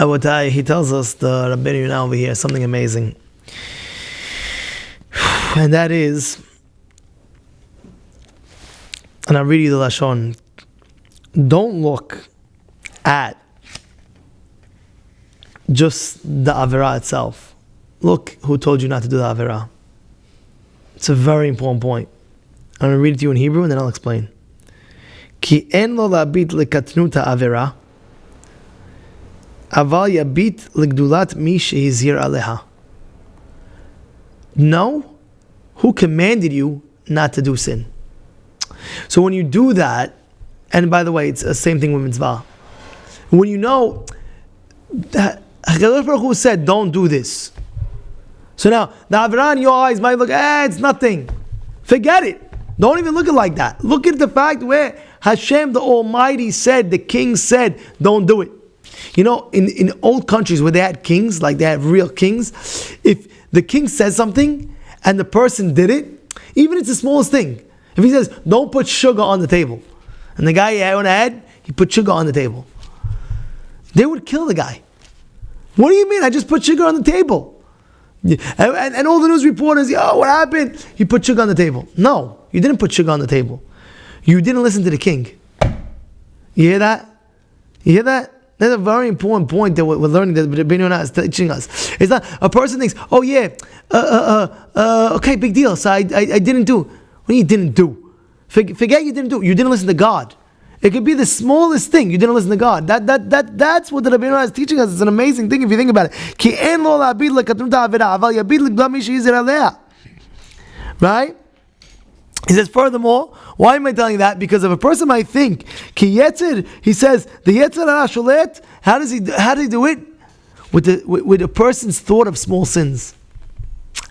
He tells us, the Rabbeinu now over here, something amazing. And that is, and I'll read you the Lashon, don't look at just the Avirah itself. Look who told you not to do the Avirah. It's a very important point. I'm going to read it to you in Hebrew and then I'll explain. Ki en lo labit lekatnut ha'avera, aval yabit legdulat mi shehizir aleha. Know who commanded you not to do sin. So when you do that, and by the way, it's the same thing with mitzvah. When you know that HaKadosh Baruch Hu said, don't do this. So now, the Avirah in your eyes might look, it's nothing. Forget it. Don't even look at it like that. Look at the fact where Hashem, the Almighty, said, the king said, don't do it. You know, in old countries where they had kings, like they had real kings, if the king says something and the person did it, even if it's the smallest thing. If he says, don't put sugar on the table, and the guy went ahead, he put sugar on the table, they would kill the guy. What do you mean? I just put sugar on the table. And all the news reporters, what happened? You put sugar on the table. No, you didn't put sugar on the table. You didn't listen to the king. You hear that? You hear that? That's a very important point that we're learning, that Rabbi Yonah is teaching us. It's not, a person thinks, okay, big deal, so I didn't do. What do you didn't do? Forget you didn't do. You didn't listen to God. It could be the smallest thing. You didn't listen to God. That's what the Rabbi Yonah is teaching us. It's an amazing thing if you think about it. Right? He says, furthermore, why am I telling you that? Because if a person might think, ki yetzer, he says, the yetzer hara sholet, how does he do it? With a person's thought of small sins.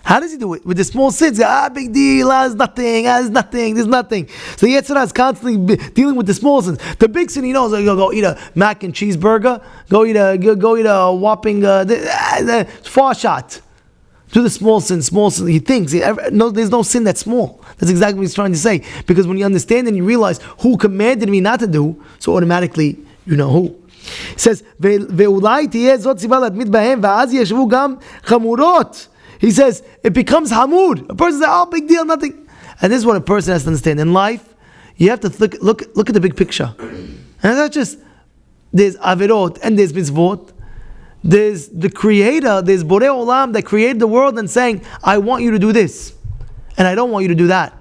How does he do it? With the small sins, big deal, there's nothing. So the Yetzer Hara is constantly dealing with the small sins. The big sin he knows, go eat a mac and cheeseburger, go eat a whopping far shot. Do the small sin. He thinks, there's no sin that's small. That's exactly what he's trying to say. Because when you understand and you realize who commanded me not to do, so automatically you know who. He says, ואולי תהיה זאת סיבה להתמיד בהם, ואז ישבו גם חמורות. He says, it becomes hamud. A person says, big deal, nothing. And this is what a person has to understand. In life, you have to look at the big picture. And it's not just, there's avirot and there's mitzvot. There's the creator, there's Borei Olam that created the world and saying, I want you to do this. And I don't want you to do that.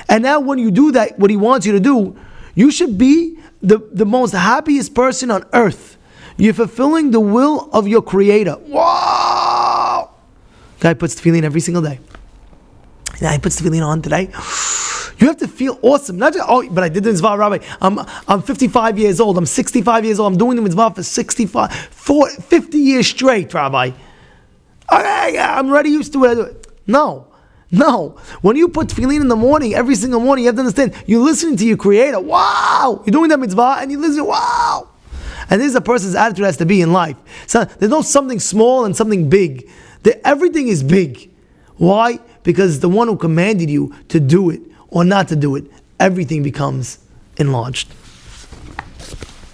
And now when you do that, what he wants you to do, you should be the most happiest person on earth. You're fulfilling the will of your creator. Wow! Guy puts tefillin every single day. Yeah, he puts tefillin on today. You have to feel awesome. Not just, but I did the mitzvah, Rabbi. I'm 55 years old. I'm 65 years old. I'm doing the mitzvah for 50 years straight, Rabbi. Okay, I'm already used to it. No. When you put tefillin in the morning, every single morning, you have to understand, you're listening to your creator. Wow! You're doing that mitzvah and you listen, wow! And this is a person's attitude has to be in life. So there's no something small and something big. Everything is big. Why? Because the one who commanded you to do it or not to do it, everything becomes enlarged.